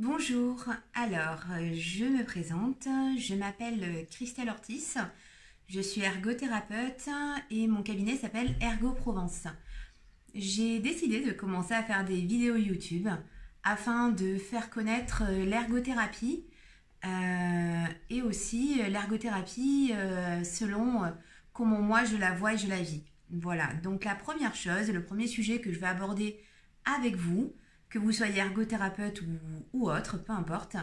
Bonjour, alors je me présente, je m'appelle Christelle Ortiz, je suis ergothérapeute et mon cabinet s'appelle Ergo Provence. J'ai décidé de commencer à faire des vidéos YouTube afin de faire connaître l'ergothérapie et aussi l'ergothérapie selon comment moi je la vois et je la vis. Voilà, donc la première chose, le premier sujet que je vais aborder avec vous, que vous soyez ergothérapeute ou autre, peu importe,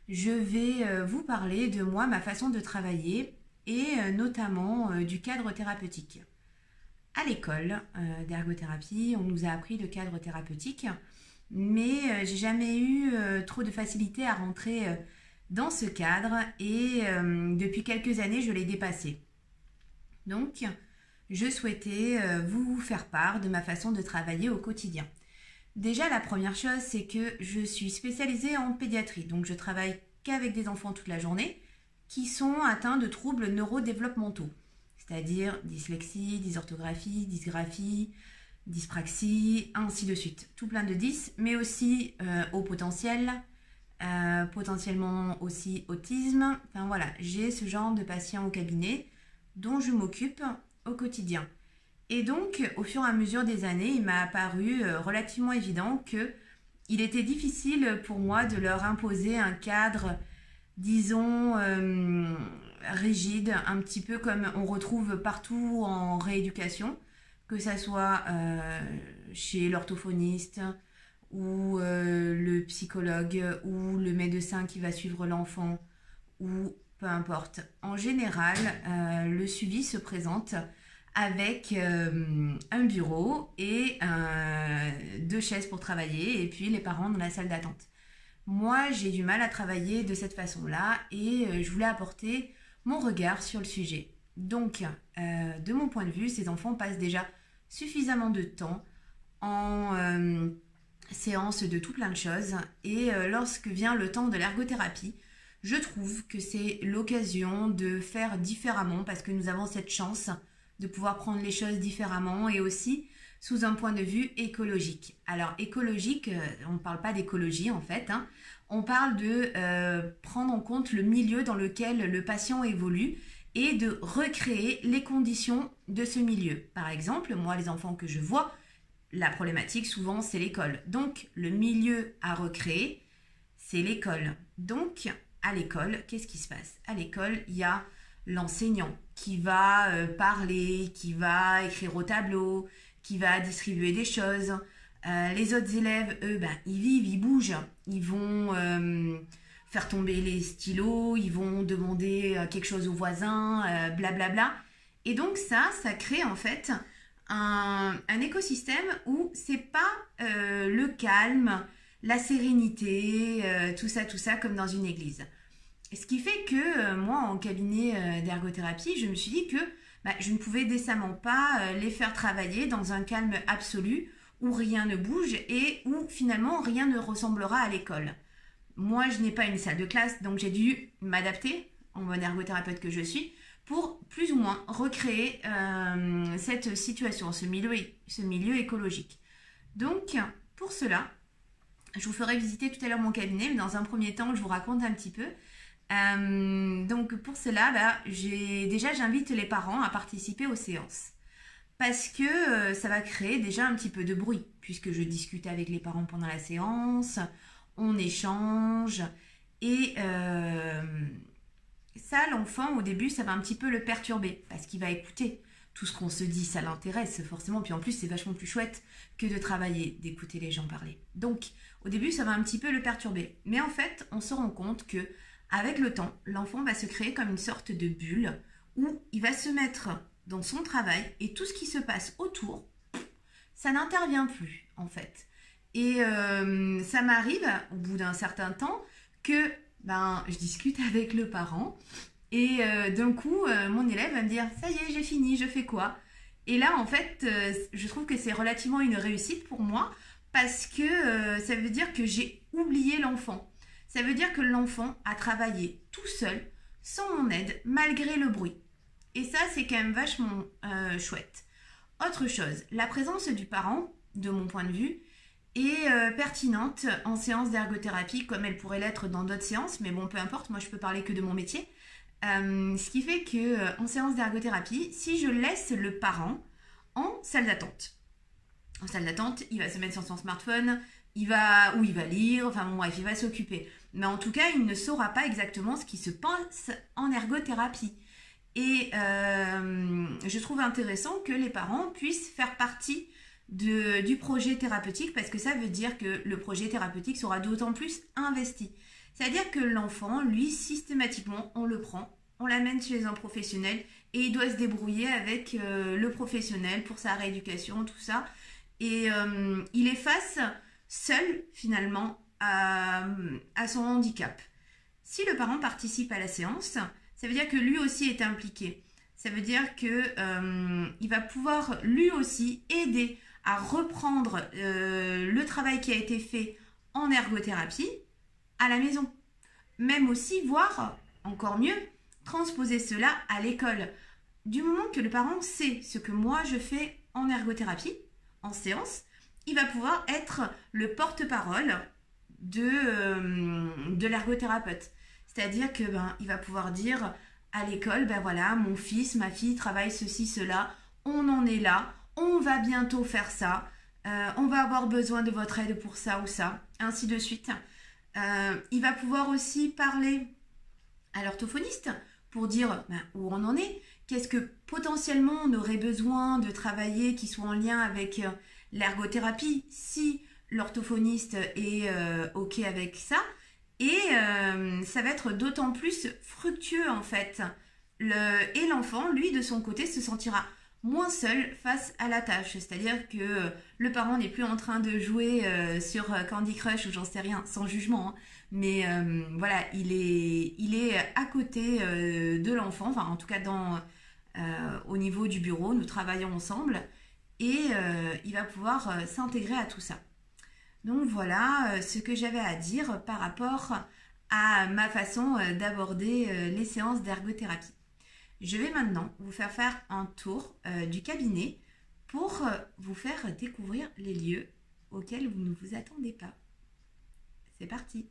je vais vous parler de moi, ma façon de travailler et notamment du cadre thérapeutique. À l'école d'ergothérapie, on nous a appris le cadre thérapeutique, mais j'ai jamais eu trop de facilité à rentrer dans ce cadre et depuis quelques années, je l'ai dépassé. Donc, je souhaitais vous faire part de ma façon de travailler au quotidien. Déjà, la première chose, c'est que je suis spécialisée en pédiatrie. Donc, je travaille qu'avec des enfants toute la journée qui sont atteints de troubles neurodéveloppementaux, c'est-à-dire dyslexie, dysorthographie, dysgraphie, dyspraxie, ainsi de suite. Tout plein de 10, mais aussi au potentiel, potentiellement aussi autisme. Enfin voilà, j'ai ce genre de patients au cabinet dont je m'occupe au quotidien. Et donc, au fur et à mesure des années, il m'a apparu relativement évident que il était difficile pour moi de leur imposer un cadre, disons, rigide, un petit peu comme on retrouve partout en rééducation, que ça soit chez l'orthophoniste ou le psychologue ou le médecin qui va suivre l'enfant ou peu importe. En général, le suivi se présente avec un bureau et deux chaises pour travailler et puis les parents dans la salle d'attente. Moi, j'ai du mal à travailler de cette façon-là et je voulais apporter mon regard sur le sujet. Donc, de mon point de vue, ces enfants passent déjà suffisamment de temps en séance de tout plein de choses et lorsque vient le temps de l'ergothérapie, je trouve que c'est l'occasion de faire différemment parce que nous avons cette chance de pouvoir prendre les choses différemment et aussi sous un point de vue écologique. Alors écologique, on ne parle pas d'écologie en fait, hein. On parle de prendre en compte le milieu dans lequel le patient évolue et de recréer les conditions de ce milieu. Par exemple, moi les enfants que je vois, la problématique souvent c'est l'école. Donc le milieu à recréer, c'est l'école. Donc à l'école, qu'est-ce qui se passe? À l'école, il y a l'enseignant qui va parler, qui va écrire au tableau, qui va distribuer des choses. Les autres élèves, eux, ils vivent, ils bougent. Ils vont faire tomber les stylos, ils vont demander quelque chose aux voisins, blablabla. Et donc ça crée en fait un écosystème où c'est pas le calme, la sérénité, tout ça comme dans une église. Ce qui fait que moi, en cabinet d'ergothérapie, je me suis dit que je ne pouvais décemment pas les faire travailler dans un calme absolu où rien ne bouge et où finalement rien ne ressemblera à l'école. Moi, je n'ai pas une salle de classe, donc j'ai dû m'adapter, en bonne ergothérapeute que je suis, pour plus ou moins recréer cette situation, ce milieu écologique. Donc, pour cela, je vous ferai visiter tout à l'heure mon cabinet, mais dans un premier temps, je vous raconte un petit peu. Donc pour cela, j'invite les parents à participer aux séances parce que ça va créer déjà un petit peu de bruit puisque je discute avec les parents pendant la séance, on échange et ça, l'enfant au début, ça va un petit peu le perturber parce qu'il va écouter tout ce qu'on se dit, ça l'intéresse forcément, puis en plus c'est vachement plus chouette que de travailler, d'écouter les gens parler. Donc au début, ça va un petit peu le perturber, mais en fait, on se rend compte que avec le temps, l'enfant va se créer comme une sorte de bulle où il va se mettre dans son travail et tout ce qui se passe autour, ça n'intervient plus en fait. Et ça m'arrive au bout d'un certain temps que je discute avec le parent et d'un coup, mon élève va me dire « ça y est, j'ai fini, je fais quoi ?» Et là, en fait, je trouve que c'est relativement une réussite pour moi parce que ça veut dire que j'ai oublié l'enfant. Ça veut dire que l'enfant a travaillé tout seul, sans mon aide, malgré le bruit. Et ça, c'est quand même vachement chouette. Autre chose, la présence du parent, de mon point de vue, et pertinente en séance d'ergothérapie comme elle pourrait l'être dans d'autres séances, mais bon, peu importe, moi je peux parler que de mon métier. Ce qui fait que en séance d'ergothérapie, si je laisse le parent en salle d'attente, il va se mettre sur son smartphone, il va lire, enfin bon bref, il va s'occuper. Mais en tout cas, il ne saura pas exactement ce qui se passe en ergothérapie. Et je trouve intéressant que les parents puissent faire partie du projet thérapeutique, parce que ça veut dire que le projet thérapeutique sera d'autant plus investi. C'est-à-dire que l'enfant, lui, systématiquement, on le prend, on l'amène chez un professionnel et il doit se débrouiller avec le professionnel pour sa rééducation, tout ça. Et il est face seul, finalement, à son handicap. Si le parent participe à la séance, ça veut dire que lui aussi est impliqué. Ça veut dire qu'il va pouvoir lui aussi aider à reprendre le travail qui a été fait en ergothérapie à la maison. Même aussi, voire encore mieux, transposer cela à l'école. Du moment que le parent sait ce que moi je fais en ergothérapie, en séance, il va pouvoir être le porte-parole de l'ergothérapeute. C'est-à-dire que il va pouvoir dire à l'école, voilà, mon fils, ma fille travaille ceci, cela, on en est là, on va bientôt faire ça, on va avoir besoin de votre aide pour ça ou ça, ainsi de suite. Il va pouvoir aussi parler à l'orthophoniste pour dire où on en est, qu'est-ce que potentiellement on aurait besoin de travailler qui soit en lien avec l'ergothérapie, si l'orthophoniste est OK avec ça. Et ça va être d'autant plus fructueux en fait. Et l'enfant, lui, de son côté, se sentira moins seul face à la tâche. C'est-à-dire que le parent n'est plus en train de jouer sur Candy Crush ou j'en sais rien, sans jugement. Hein. Mais voilà, il est à côté de l'enfant, enfin en tout cas au niveau du bureau, nous travaillons ensemble et il va pouvoir s'intégrer à tout ça. Donc voilà ce que j'avais à dire par rapport à ma façon d'aborder les séances d'ergothérapie. Je vais maintenant vous faire un tour du cabinet pour vous faire découvrir les lieux auxquels vous ne vous attendez pas. C'est parti!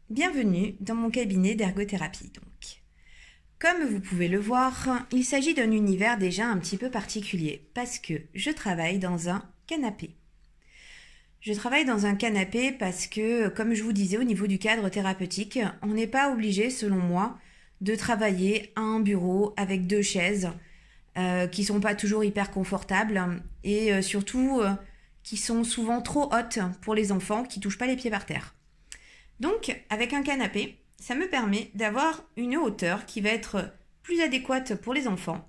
Bienvenue dans mon cabinet d'ergothérapie donc. Comme vous pouvez le voir, il s'agit d'un univers déjà un petit peu particulier parce que je travaille dans un canapé. Je travaille dans un canapé parce que, comme je vous disais, au niveau du cadre thérapeutique, on n'est pas obligé, selon moi, de travailler à un bureau avec 2 chaises qui sont pas toujours hyper confortables et surtout qui sont souvent trop hautes pour les enfants qui touchent pas les pieds par terre. Donc, avec un canapé, ça me permet d'avoir une hauteur qui va être plus adéquate pour les enfants.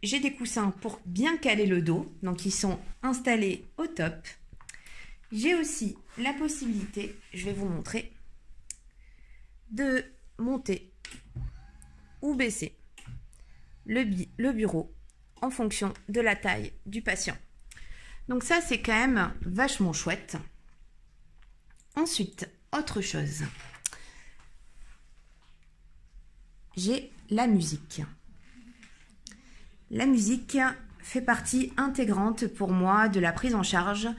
J'ai des coussins pour bien caler le dos, donc ils sont installés au top. J'ai aussi la possibilité, je vais vous montrer, de monter ou baisser le bureau en fonction de la taille du patient. Donc ça, c'est quand même vachement chouette. Ensuite, autre chose. J'ai la musique. La musique fait partie intégrante pour moi de la prise en charge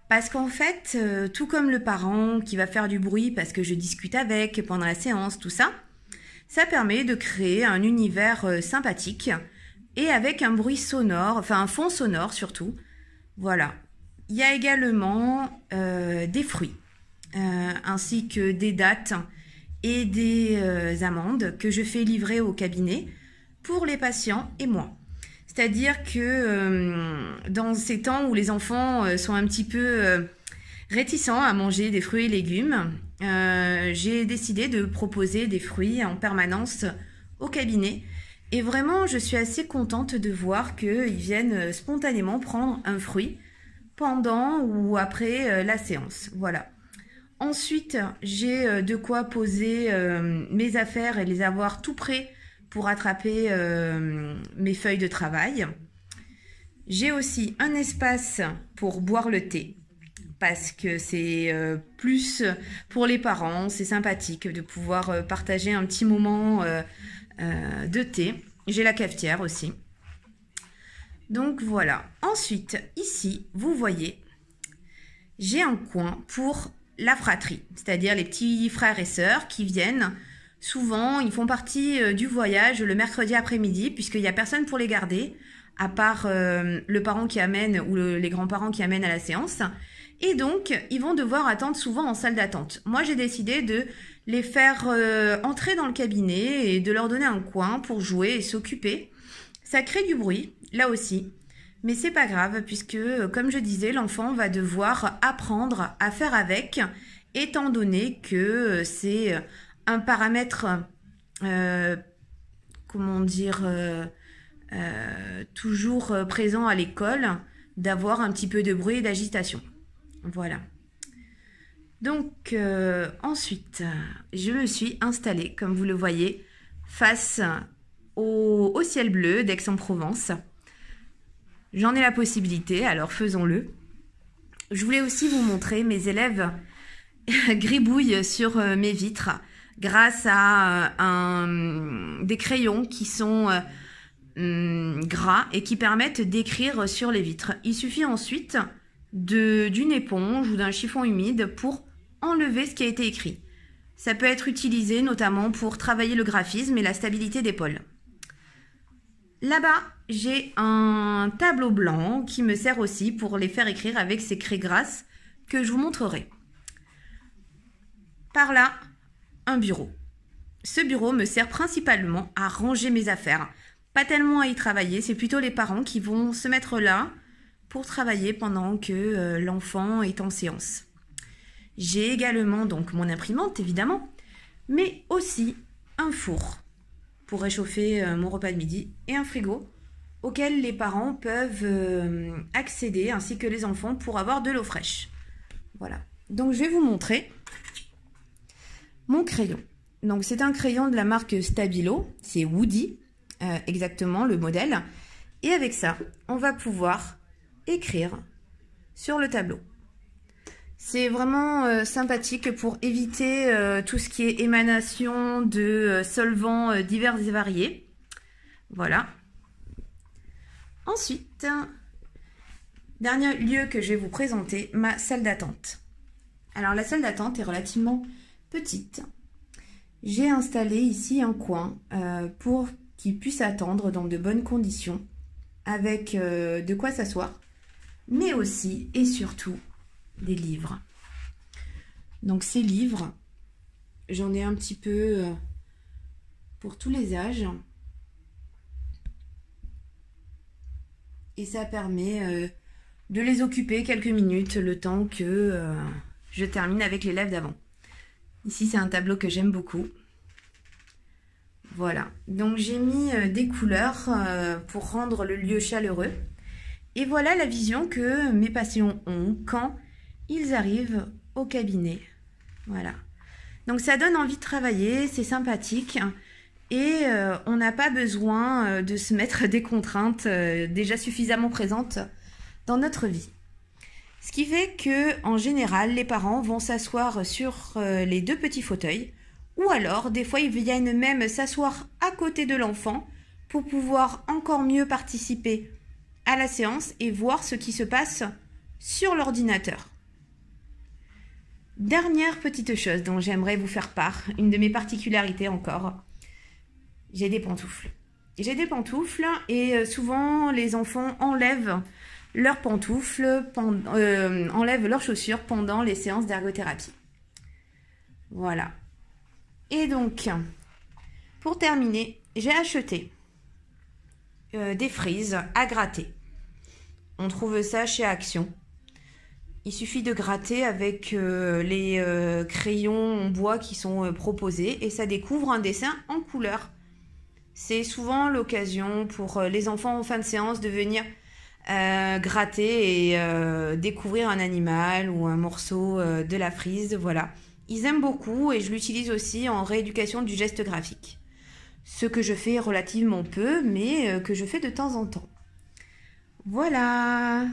parce qu'en fait, tout comme le parent qui va faire du bruit parce que je discute avec pendant la séance, tout ça, ça permet de créer un univers sympathique et avec un bruit sonore, enfin un fond sonore surtout. Voilà. Il y a également des fruits ainsi que des dattes et des amendes que je fais livrer au cabinet pour les patients et moi. C'est-à-dire que dans ces temps où les enfants sont un petit peu réticents à manger des fruits et légumes, j'ai décidé de proposer des fruits en permanence au cabinet. Et vraiment, je suis assez contente de voir qu'ils viennent spontanément prendre un fruit pendant ou après la séance. Voilà. Ensuite, j'ai de quoi poser mes affaires et les avoir tout prêts pour attraper mes feuilles de travail. J'ai aussi un espace pour boire le thé parce que c'est plus pour les parents, c'est sympathique de pouvoir partager un petit moment de thé. J'ai la cafetière aussi. Donc voilà. Ensuite, ici, vous voyez, j'ai un coin pour la fratrie, c'est-à-dire les petits frères et sœurs qui viennent. Souvent, ils font partie du voyage le mercredi après-midi, puisqu'il n'y a personne pour les garder, à part le parent qui amène ou les grands-parents qui amènent à la séance. Et donc, ils vont devoir attendre souvent en salle d'attente. Moi, j'ai décidé de les faire entrer dans le cabinet et de leur donner un coin pour jouer et s'occuper. Ça crée du bruit, là aussi. Mais c'est pas grave, puisque, comme je disais, l'enfant va devoir apprendre à faire avec, étant donné que c'est un paramètre, comment dire, toujours présent à l'école, d'avoir un petit peu de bruit et d'agitation. Voilà. Donc, ensuite, je me suis installée, comme vous le voyez, face au ciel bleu d'Aix-en-Provence. J'en ai la possibilité, alors faisons-le. Je voulais aussi vous montrer mes élèves gribouillent sur mes vitres grâce à des crayons qui sont gras et qui permettent d'écrire sur les vitres. Il suffit ensuite d'une éponge ou d'un chiffon humide pour enlever ce qui a été écrit. Ça peut être utilisé notamment pour travailler le graphisme et la stabilité d'épaule. Là-bas, j'ai un tableau blanc qui me sert aussi pour les faire écrire avec ces craies grasses que je vous montrerai. Par là, un bureau. Ce bureau me sert principalement à ranger mes affaires. Pas tellement à y travailler, c'est plutôt les parents qui vont se mettre là pour travailler pendant que l'enfant est en séance. J'ai également donc mon imprimante évidemment, mais aussi un four pour réchauffer mon repas de midi et un frigo auquel les parents peuvent accéder ainsi que les enfants pour avoir de l'eau fraîche. Voilà. Donc je vais vous montrer mon crayon. Donc c'est un crayon de la marque Stabilo, c'est Woody, exactement le modèle. Et avec ça, on va pouvoir écrire sur le tableau. C'est vraiment sympathique pour éviter tout ce qui est émanation de solvants divers et variés. Voilà. Ensuite, dernier lieu que je vais vous présenter, ma salle d'attente. Alors la salle d'attente est relativement petite. J'ai installé ici un coin pour qu'ils puissent attendre dans de bonnes conditions, avec de quoi s'asseoir, mais aussi et surtout des livres. Donc ces livres, j'en ai un petit peu pour tous les âges. Et ça permet de les occuper quelques minutes le temps que je termine avec l'élève d'avant. Ici, c'est un tableau que j'aime beaucoup. Voilà. Donc j'ai mis des couleurs pour rendre le lieu chaleureux. Et voilà la vision que mes patients ont quand ils arrivent au cabinet. Voilà. Donc ça donne envie de travailler, c'est sympathique et on n'a pas besoin de se mettre des contraintes déjà suffisamment présentes dans notre vie. Ce qui fait que en général, les parents vont s'asseoir sur les deux petits fauteuils ou alors des fois ils viennent même s'asseoir à côté de l'enfant pour pouvoir encore mieux participer à la séance et voir ce qui se passe sur l'ordinateur. Dernière petite chose dont j'aimerais vous faire part, une de mes particularités encore, j'ai des pantoufles. J'ai des pantoufles et souvent les enfants enlèvent leurs pantoufles, enlèvent leurs chaussures pendant les séances d'ergothérapie. Voilà. Et donc, pour terminer, j'ai acheté des frises à gratter. On trouve ça chez Action. Il suffit de gratter avec les crayons en bois qui sont proposés et ça découvre un dessin en couleur. C'est souvent l'occasion pour les enfants en fin de séance de venir gratter et découvrir un animal ou un morceau de la frise. Voilà. Ils aiment beaucoup et je l'utilise aussi en rééducation du geste graphique. Ce que je fais relativement peu, mais que je fais de temps en temps. Voilà!